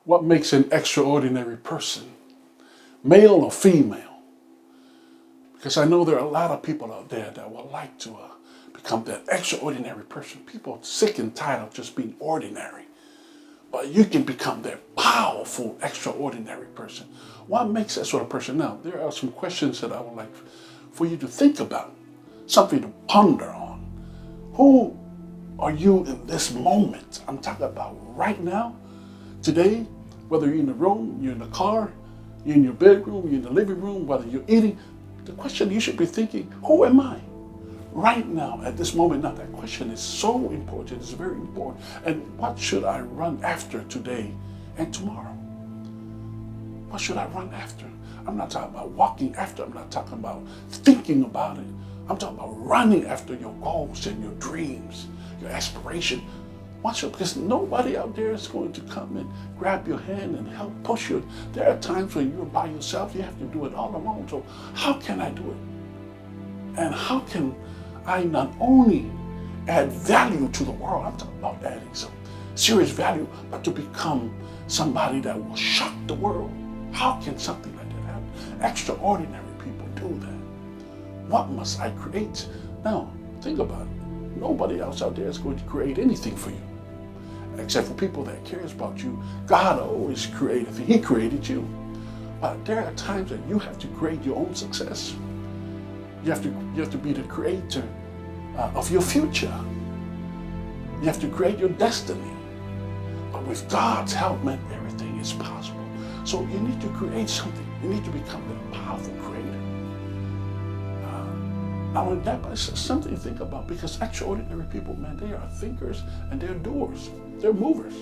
What makes an extraordinary person, male or female? Because I know there are a lot of people out there that would like to become that extraordinary person. People are sick and tired of just being ordinary. But you can become that powerful, extraordinary person. What makes that sort of person? Now, there are some questions that I would like for you to think about, something to ponder on. Who are you in this moment? I'm talking about right now, today, whether you're in the room, you're in the car, you're in your bedroom, you're in the living room, whether you're eating. The question you should be thinking, who am I? Right now, at this moment now, that question is so important, it's very important. And what should I run after today and tomorrow? What should I run after? I'm not talking about walking after, I'm not talking about thinking about it. I'm talking about running after your goals and your dreams, your aspiration. Because nobody out there is going to come and grab your hand and help push you. There are times when you're by yourself, you have to do it all alone. So how can I do it? And how can I not only add value to the world, I'm talking about adding some serious value, but to become somebody that will shock the world? How can something like that happen? Extraordinary people do that. What must I create? Now, think about it. Nobody else out there is going to create anything for you, except for people that cares about you. God always created, He created you. But there are times that you have to create your own success. You have to be the creator of your future. You have to create your destiny. But with God's help, man, everything is possible. So you need to create something. You need to become a powerful creator. Now, that's something to think about, because extraordinary people, man, they are thinkers and they're doers. They're movers.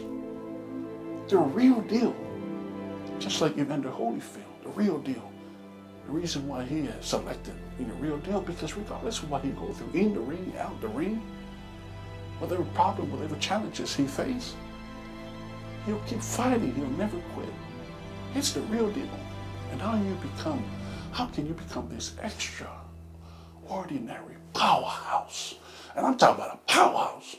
They're a real deal. Just like Evander Holyfield, the real deal. The reason why he is selected in the real deal, because regardless of what he goes through, in the ring, out the ring, whatever problem, whatever challenges he faces, he'll keep fighting. He'll never quit. It's the real deal. And how can you become this extraordinary powerhouse? And I'm talking about a powerhouse.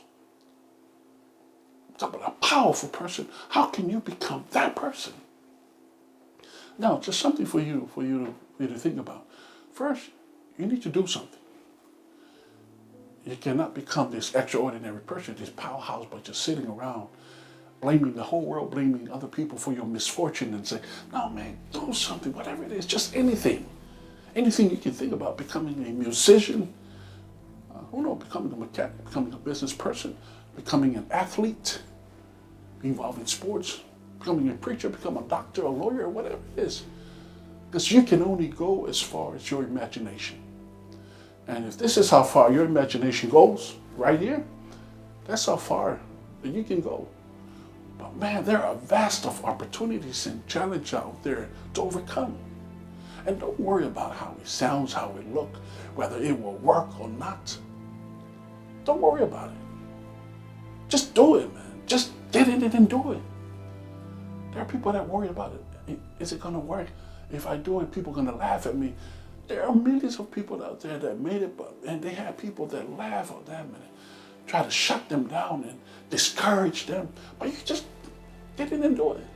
I'm talking about a powerful person. How can you become that person? Now, just something for you to think about. First, you need to do something. You cannot become this extraordinary person, this powerhouse, by just sitting around blaming the whole world, blaming other people for your misfortune, and say, no, man, do something, whatever it is, just anything. Anything you can think about, becoming a musician, becoming a mechanic, becoming a business person, becoming an athlete, involved in sports, becoming a preacher, become a doctor, a lawyer, whatever it is. Because you can only go as far as your imagination. And if this is how far your imagination goes, right here, that's how far that you can go. But man, there are vast of opportunities and challenges out there to overcome. And don't worry about how it sounds, how it looks, whether it will work or not. Don't worry about it. Just do it, man. Just get in it and do it. There are people that worry about it. Is it going to work? If I do it, people are going to laugh at me. There are millions of people out there that made it, and they have people that laugh at them and try to shut them down and discourage them. But you just get in and do it.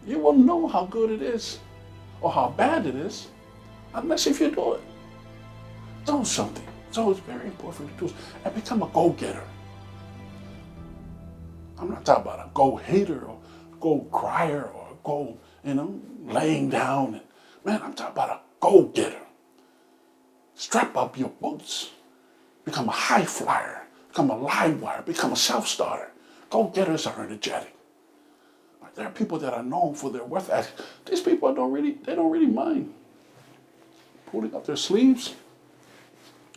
You won't know how good it is or how bad it is unless if you do it. Do something. So it's very important for you to do and become a go-getter. I'm not talking about a go-hater or go-crier or go, laying down. Man, I'm talking about a go-getter. Strap up your boots. Become a high flyer. Become a live wire. Become a self-starter. Go-getters are energetic. There are people that are known for their work ethic. These people don't really mind pulling up their sleeves,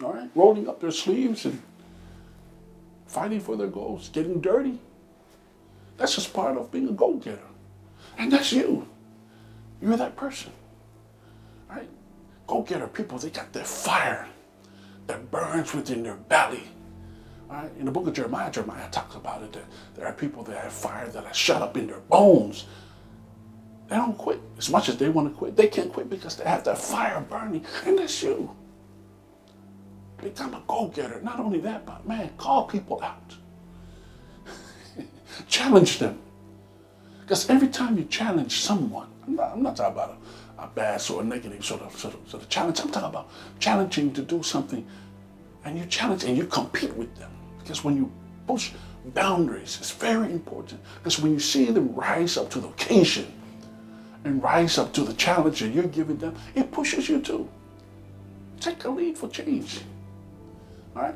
all right, rolling up their sleeves and fighting for their goals, getting dirty. That's just part of being a go-getter. And that's you. You're that person. Right? Go-getter people, they got that fire that burns within their belly. Right? In the book of Jeremiah talks about it, that there are people that have fire that are shut up in their bones. They don't quit. As much as they want to quit, they can't quit because they have that fire burning. And that's you. Become a go-getter. Not only that, but man, call people out. Challenge them. Because every time you challenge someone, I'm not talking about a bad sort of negative sort of challenge. I'm talking about challenging to do something, and you challenge and you compete with them. Because when you push boundaries, it's very important. Because when you see them rise up to the occasion and rise up to the challenge that you're giving them, it pushes you too. Take a lead for change. All right?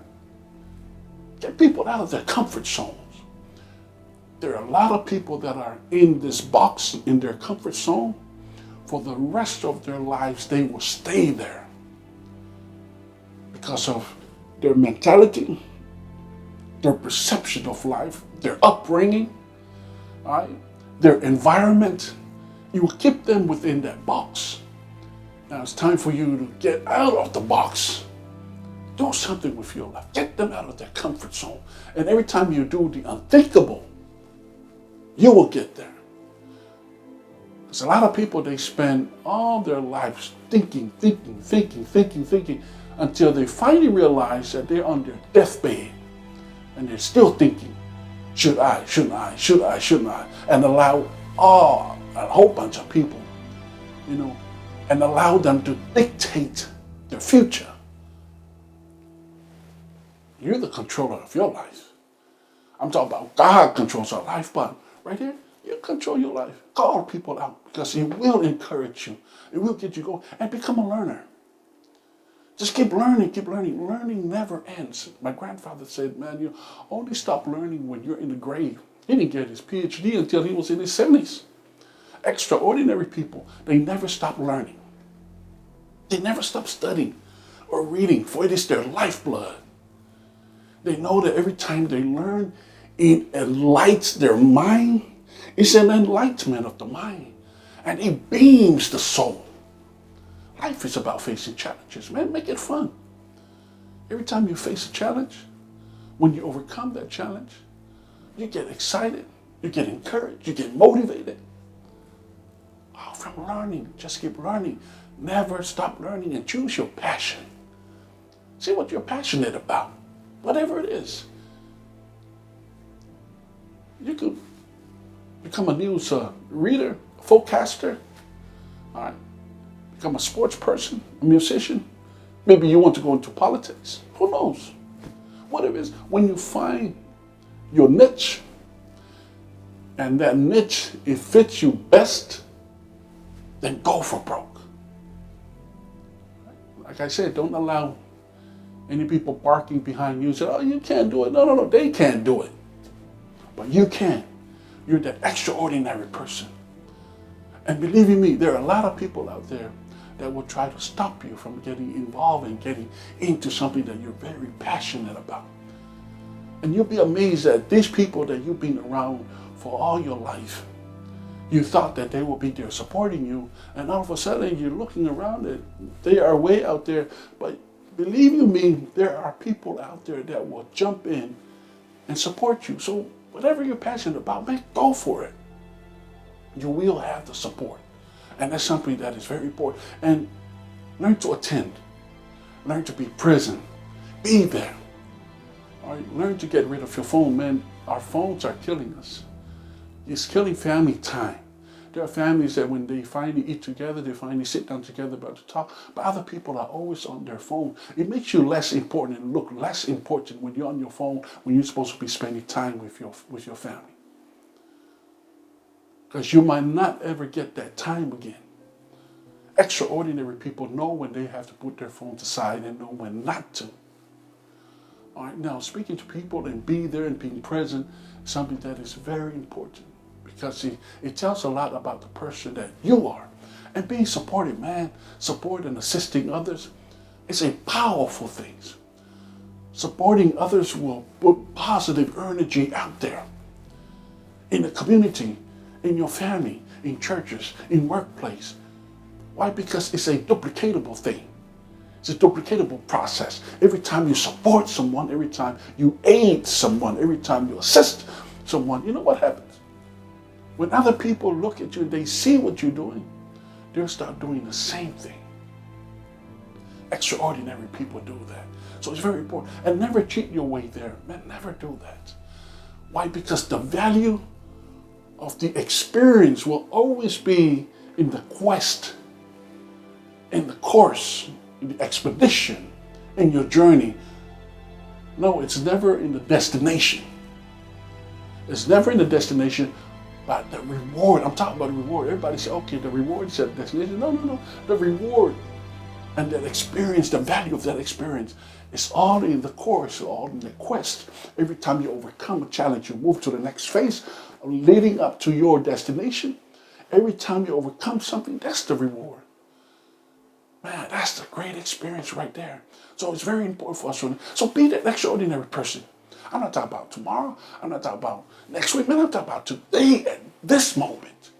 Get people out of their comfort zones. There are a lot of people that are in this box, in their comfort zone. For the rest of their lives, they will stay there because of their mentality, their perception of life, their upbringing, all right? Their environment. You will keep them within that box. Now it's time for you to get out of the box. Do something with your life. Get them out of their comfort zone. And every time you do the unthinkable, you will get there. There's a lot of people, they spend all their lives thinking, until they finally realize that they're on their deathbed and they're still thinking, should I, shouldn't I, should I, shouldn't I? And allow a whole bunch of people, and allow them to dictate their future. You're the controller of your life. I'm talking about God controls our life, but right here, you control your life. Call people out because it will encourage you. It will get you going and become a learner. Just keep learning, keep learning. Learning never ends. My grandfather said, man, you only stop learning when you're in the grave. He didn't get his PhD until he was in his 70s. Extraordinary people, they never stop learning. They never stop studying or reading, for it is their lifeblood. They know that every time they learn, it enlightens their mind. It's an enlightenment of the mind. And it beams the soul. Life is about facing challenges, man. Make it fun. Every time you face a challenge, when you overcome that challenge, you get excited, you get encouraged, you get motivated. Oh, from learning, just keep learning. Never stop learning and choose your passion. See what you're passionate about, whatever it is. You could become a news reader, a forecaster, all right? Become a sports person, a musician. Maybe you want to go into politics. Who knows? Whatever it is, when you find your niche, and that niche, it fits you best, then go for broke. Like I said, don't allow any people barking behind you and say, oh, you can't do it. No, they can't do it. But you can. You're that extraordinary person. And believe you me, there are a lot of people out there that will try to stop you from getting involved and getting into something that you're very passionate about. And you'll be amazed that these people that you've been around for all your life, you thought that they will be there supporting you, and all of a sudden you're looking around and they are way out there. But believe you me, there are people out there that will jump in and support you. So whatever you're passionate about, man, go for it. You will have the support. And that's something that is very important. And learn to attend. Learn to be present. Be there. All right? Learn to get rid of your phone, man. Our phones are killing us. It's killing family time. There are families that when they finally eat together, they finally sit down together about to talk, but other people are always on their phone. It makes you less important and look less important when you're on your phone, when you're supposed to be spending time with your family. Because you might not ever get that time again. Extraordinary people know when they have to put their phones aside and know when not to. All right, now speaking to people and be there and being present is something that is very important. Because it tells a lot about the person that you are. And being supportive, man, support and assisting others is a powerful thing. Supporting others will put positive energy out there. In the community, in your family, in churches, in workplace. Why? Because it's a duplicatable thing. It's a duplicatable process. Every time you support someone, every time you aid someone, every time you assist someone, you know what happens? When other people look at you and they see what you're doing, they'll start doing the same thing. Extraordinary people do that. So it's very important. And never cheat your way there. Man, never do that. Why? Because the value of the experience will always be in the quest, in the course, in the expedition, in your journey. No, it's never in the destination. It's never in the destination, but the reward. I'm talking about the reward. Everybody say, okay, the reward is at the destination. No, no, no. The reward and that experience, the value of that experience, is all in the course, all in the quest. Every time you overcome a challenge, you move to the next phase, leading up to your destination. Every time you overcome something, that's the reward. Man, that's the great experience right there. So it's very important for us. So be that extraordinary person. I'm not talking about tomorrow. I'm not talking about next week. Man, I'm talking about today, at this moment.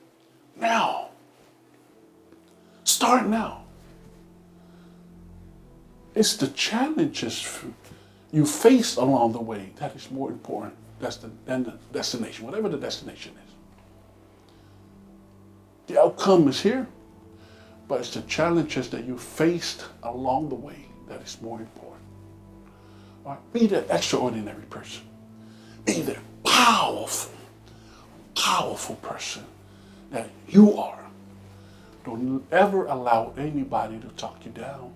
Now. Start now. It's the challenges you face along the way that is more important than the destination, whatever the destination is. The outcome is here, but it's the challenges that you faced along the way that is more important. All right? Be that extraordinary person. Be that powerful, powerful person that you are. Don't ever allow anybody to talk you down.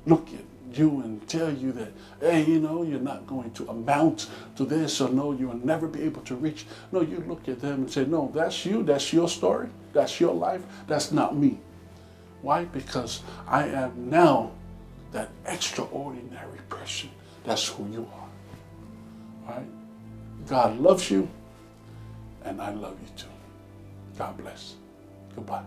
Look at you and tell you that, hey, you know, you're not going to amount to this, or no, you'll never be able to reach. No, you look at them and say, no, that's you, that's your story, that's your life, that's not me. Why? Because I am now that extraordinary person. That's who you are. All right? God loves you, and I love you too. God bless. Goodbye.